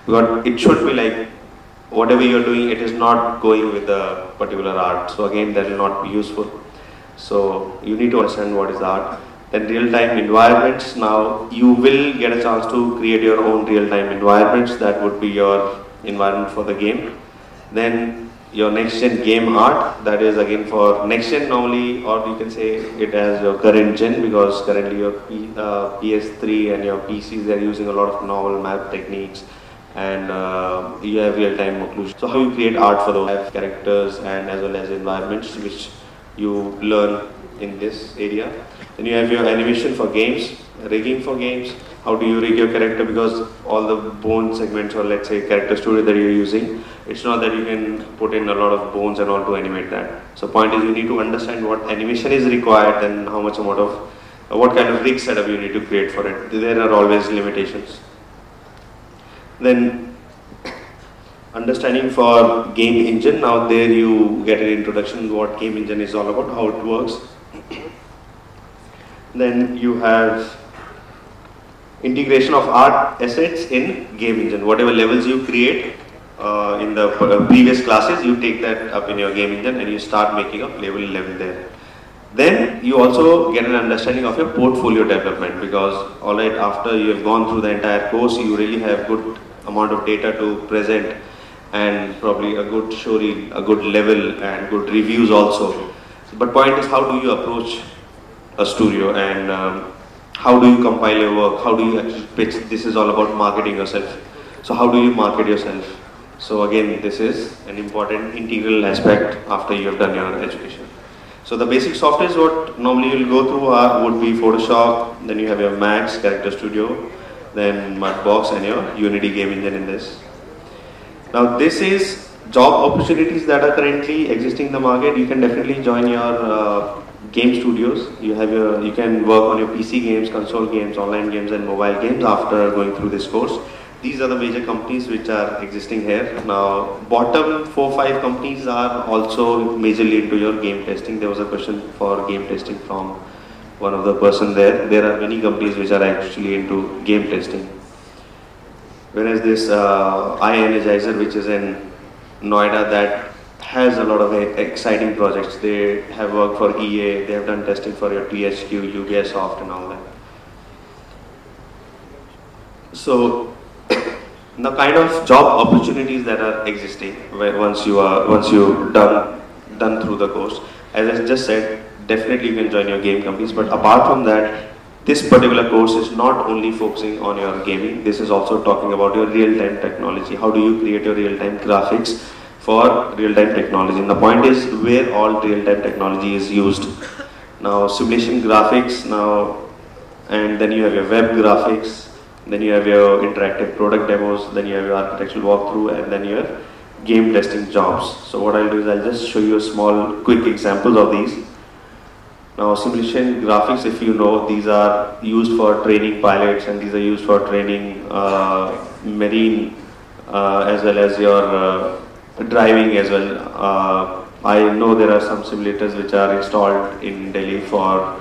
Because it should be like, whatever you're doing, it is not going with a particular art. So again, that will not be useful. So you need to understand what is art. Then real-time environments. Now you will get a chance to create your own real-time environments. That would be your environment for the game. Then your next-gen game art. That is again for next-gen normally, or you can say it as your current gen, because currently your PS3 and your PCs, they are using a lot of novel map techniques, and you have real-time occlusion. So how you create art for those characters and as well as environments, which you learn in this area. Then you have your animation for games, rigging for games. How do you rig your character? Because all the bone segments, or let's say character studio that you're using, it's not that you can put in a lot of bones and all to animate that. So point is, you need to understand what animation is required and how much amount of, what kind of rig setup you need to create for it. There are always limitations. Then understanding for game engine. Now there you get an introduction what game engine is all about, how it works. Then you have integration of art assets in game engine. Whatever levels you create in the previous classes, you take that up in your game engine and you start making a playable level there. Then you also get an understanding of your portfolio development, because alright, after you have gone through the entire course, you really have good amount of data to present, and probably a good story, a good level, and good reviews also. But point is, how do you approach a studio, and how do you compile your work? How do you actually pitch? This is all about marketing yourself. So how do you market yourself? So again, this is an important integral aspect after you have done your education. So the basic softwares what normally you'll go through would be Photoshop, then you have your MAAC, Character Studio, then Mudbox and your Unity game engine in this. Now this is job opportunities that are currently existing in the market. You can definitely join your game studios. You can work on your PC games, console games, online games and mobile games after going through this course. These are the major companies which are existing here. Now bottom 4-5 companies are also majorly into your game testing. There was a question for game testing from one of the person there. There are many companies which are actually into game testing. Whereas this iEnergizer, which is in Noida, that has a lot of exciting projects. They have worked for EA, they have done testing for your THQ, Ubisoft and all that. So the kind of job opportunities that are existing once you've done through the course, as I just said, definitely you can join your game companies, but apart from that, this particular course is not only focusing on your gaming, this is also talking about your real-time technology. How do you create your real-time graphics for real-time technology? And the point is where all real-time technology is used. Now simulation graphics, and then you have your web graphics, then you have your interactive product demos, then you have your architectural walkthrough, and then your game testing jobs. So what I'll do is I'll just show you a small quick examples of these. Now simulation graphics, if you know, these are used for training pilots, and these are used for training marine as well as your driving as well. I know there are some simulators which are installed in Delhi for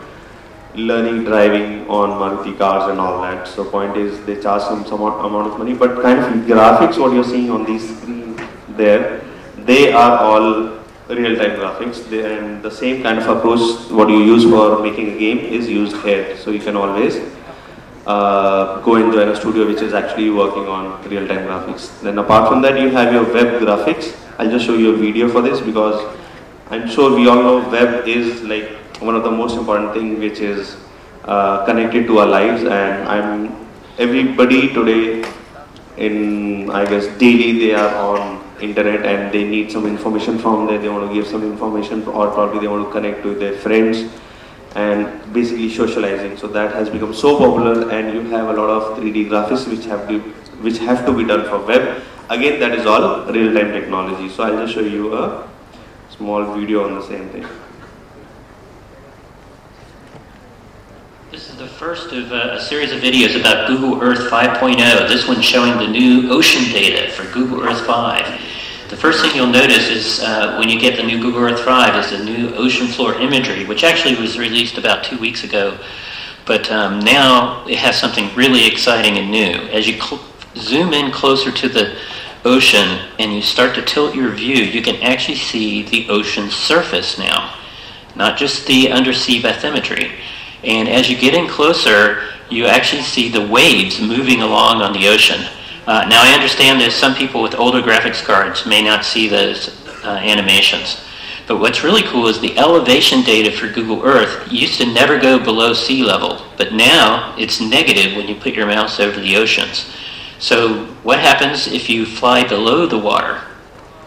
learning driving on Maruti cars and all that. So point is, they charge some amount of money, but kind of graphics what you're seeing on these screen there, they are all real-time graphics, and the same kind of approach what you use for making a game is used here. So you can always go and join a studio which is actually working on real-time graphics. Then apart from that, you have your web graphics. I'll just show you a video for this, because I'm sure we all know web is like one of the most important thing which is connected to our lives, and everybody today in, I guess, daily they are on internet and they need some information from there. They want to give some information, or probably they want to connect to their friends and basically socializing. So that has become so popular, and you have a lot of 3D graphics which have to be done for web. Again, that is all real-time technology. So I'll just show you a small video on the same thing. This is the first of a series of videos about Google Earth 5.0. This one's showing the new ocean data for Google Earth 5. The first thing you'll notice is when you get the new Google Earth 5 is the new ocean floor imagery, which actually was released about 2 weeks ago. But now it has something really exciting and new. As you zoom in closer to the ocean and you start to tilt your view, you can actually see the ocean's surface now, not just the undersea bathymetry. And as you get in closer, you actually see the waves moving along on the ocean. Now I understand that some people with older graphics cards may not see those animations. But what's really cool is the elevation data for Google Earth used to never go below sea level, but now it's negative when you put your mouse over the oceans. So what happens if you fly below the water?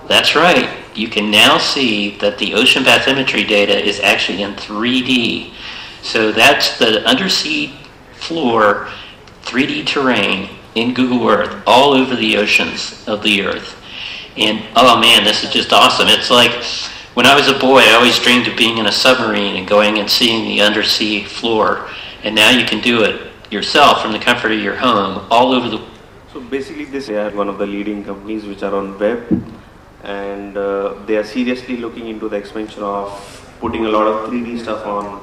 That's right, you can now see that the ocean bathymetry data is actually in 3D. So that's the undersea floor 3D terrain in Google Earth all over the oceans of the Earth. And oh man, this is just awesome. It's like when I was a boy, I always dreamed of being in a submarine and going and seeing the undersea floor. And now you can do it yourself from the comfort of your home all over the world. So basically they are one of the leading companies which are on web, and they are seriously looking into the expansion of putting a lot of 3D stuff on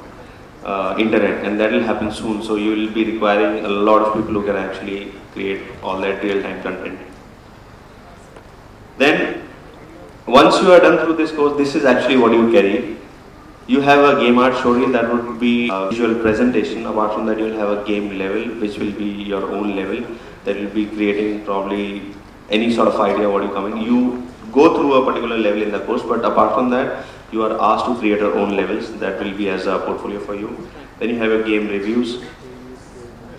internet, and that will happen soon. So you will be requiring a lot of people who can actually create all that real-time content. Then once you are done through this course, this is actually what you carry. You have a game art showreel that would be a visual presentation. Apart from that, you will have a game level which will be your own level that will be creating probably any sort of idea what you come in. You go through a particular level in the course, but apart from that, you are asked to create your own levels that will be as a portfolio for you. Then you have your game reviews.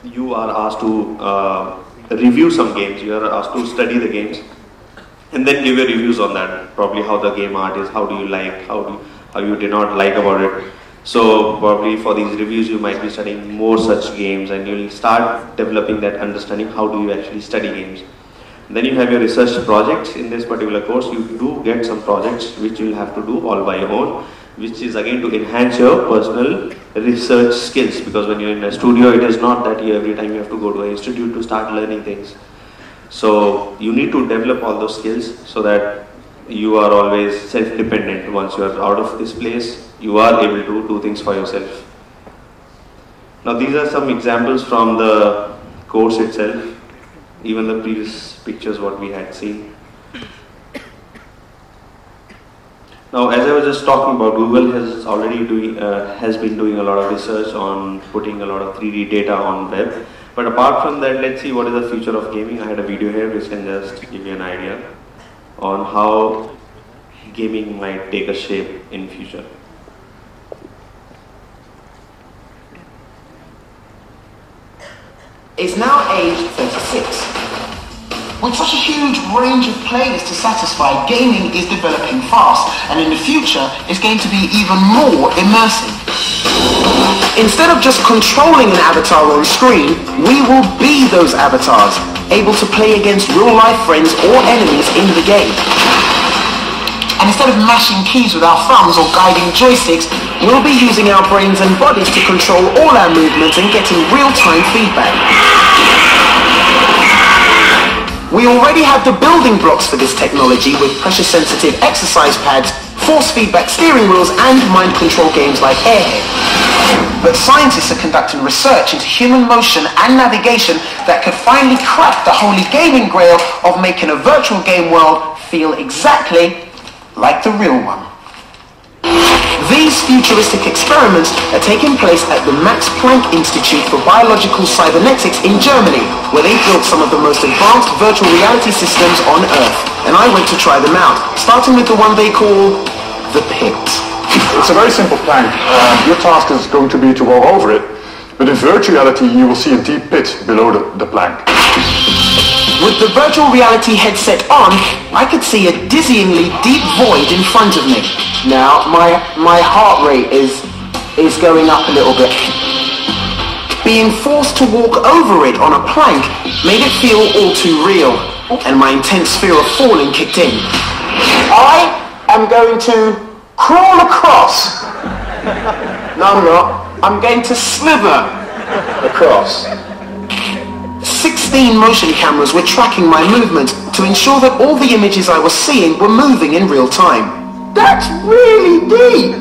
You are asked to review some games. You are asked to study the games and then give your reviews on that. Probably how the game art is, how do you like, how you did not like about it. So probably for these reviews you might be studying more such games, and you will start developing that understanding how do you actually study games. Then you have your research projects. In this particular course you do get some projects which you will have to do all by your own, which is again to enhance your personal research skills, because when you're in a studio it is not that every time you have to go to an institute to start learning things. So you need to develop all those skills so that you are always self-dependent. Once you are out of this place, you are able to do things for yourself. Now these are some examples from the course itself, even the previous pictures what we had seen. Now as I was just talking about, Google has already been doing a lot of research on putting a lot of 3D data on web. But apart from that, let's see what is the future of gaming. I had a video here which can just give you an idea on how gaming might take a shape in future. Is now aged 36. With such a huge range of players to satisfy, gaming is developing fast, and in the future it's going to be even more immersive. Instead of just controlling an avatar on screen, we will be those avatars, able to play against real-life friends or enemies in the game. And instead of mashing keys with our thumbs or guiding joysticks, we'll be using our brains and bodies to control all our movements and getting real-time feedback. We already have the building blocks for this technology with pressure-sensitive exercise pads, force feedback steering wheels, and mind control games like Airhead. But scientists are conducting research into human motion and navigation that could finally crack the holy gaming grail of making a virtual game world feel exactly like the real one. These futuristic experiments are taking place at the Max Planck Institute for Biological Cybernetics in Germany, where they built some of the most advanced virtual reality systems on Earth. And I went to try them out, starting with the one they call the Pit. It's a very simple plank. Your task is going to be to walk over it, but in virtual reality you will see a deep pit below the plank. With the virtual reality headset on, I could see a dizzyingly deep void in front of me. Now, my heart rate is going up a little bit. Being forced to walk over it on a plank made it feel all too real, and my intense fear of falling kicked in. I am going to crawl across. No, I'm not. I'm going to slither across. 16 motion cameras were tracking my movements to ensure that all the images I was seeing were moving in real time. That's really deep!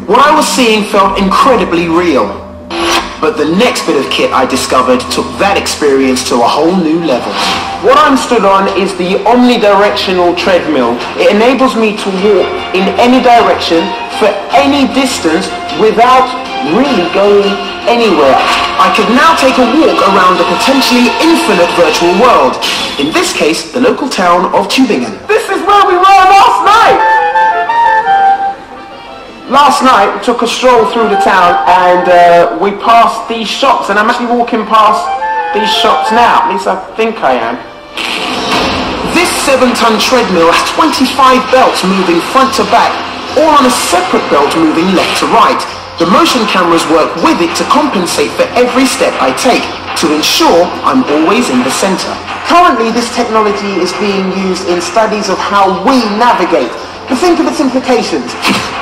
What I was seeing felt incredibly real. But the next bit of kit I discovered took that experience to a whole new level. What I'm stood on is the omnidirectional treadmill. It enables me to walk in any direction for any distance without really going anywhere. I could now take a walk around a potentially infinite virtual world. In this case, the local town of Tübingen. This is where we were last night! Last night, we took a stroll through the town and we passed these shops, and I'm actually walking past these shops now. At least I think I am. This 7-ton treadmill has 25 belts moving front to back, all on a separate belt moving left to right. The motion cameras work with it to compensate for every step I take, to ensure I'm always in the center. Currently, this technology is being used in studies of how we navigate. But think of its implications.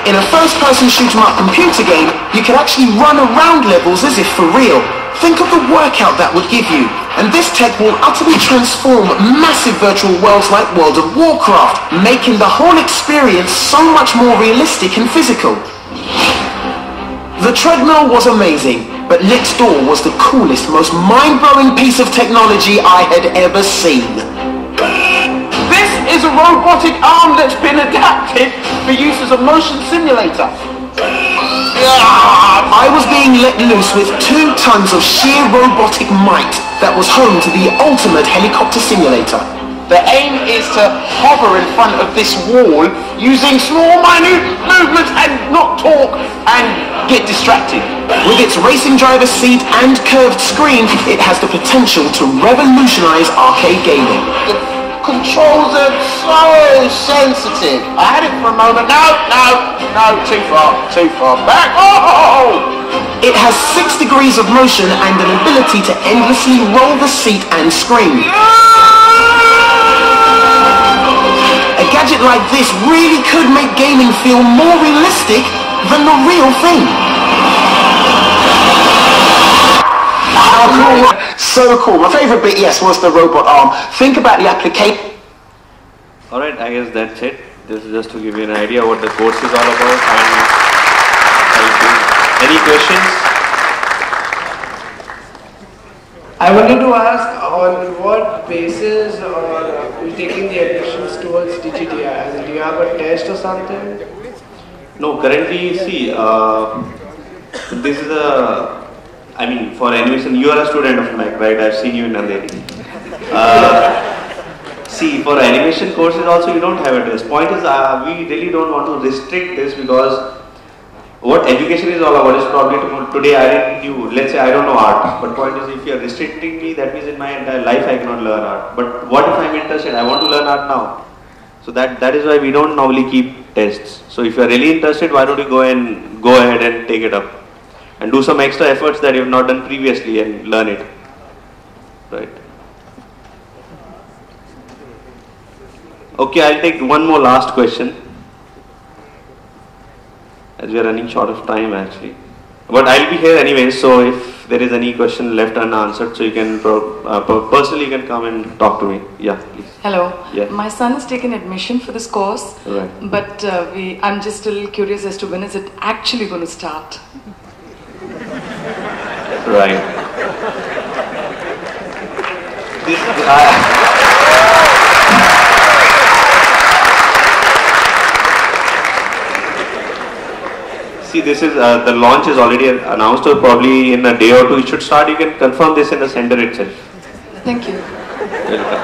In a first-person shoot-'em-up computer game, you can actually run around levels as if for real. Think of the workout that would give you. And this tech will utterly transform massive virtual worlds like World of Warcraft, making the whole experience so much more realistic and physical. The treadmill was amazing, but next door was the coolest, most mind-blowing piece of technology I had ever seen. This is a robotic arm that's been adapted for use as a motion simulator. I was being let loose with 2 tons of sheer robotic might that was home to the ultimate helicopter simulator. The aim is to hover in front of this wall using small, minute movements and not talk and get distracted. With its racing driver's seat and curved screen, it has the potential to revolutionize arcade gaming. The controls are so sensitive. I had it for a moment. No, too far back. Oh! It has 6 degrees of motion and an ability to endlessly roll the seat and scream. A gadget like this really could make gaming feel more realistic than the real thing. How cool! So cool. My favorite bit, yes, was the robot arm. Think about the application. Alright, I guess that's it. This is just to give you an idea what the course is all about. And any questions? I wanted to ask on what basis are you taking the admissions towards DGTI? As in, do you have a test or something? No, currently, see, this is for animation, you are a student of MAAC, right? I've seen you in Andheri. See, for animation courses also, you don't have a test. Point is, we really don't want to restrict this, because what education is all about is probably today I didn't let's say I don't know art, but point is, if you are restricting me, that means in my entire life I cannot learn art. But what if I'm interested? I want to learn art now. So that is why we don't normally keep tests. So if you are really interested, why don't you go ahead and take it up and do some extra efforts that you have not done previously and learn it, right? Okay, I'll take one more last question, as we are running short of time actually. But I'll be here anyway, so if there is any question left unanswered, so you can personally you can come and talk to me. Yeah, please. Hello. Yeah. My son has taken admission for this course, right. But I'm just a little curious as to when is it actually going to start? Right. See, this is the launch is already announced, so probably in a day or two it should start. You can confirm this in the center itself. Thank you. Welcome.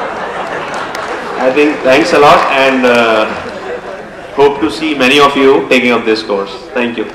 I think thanks a lot, and hope to see many of you taking up this course. Thank you.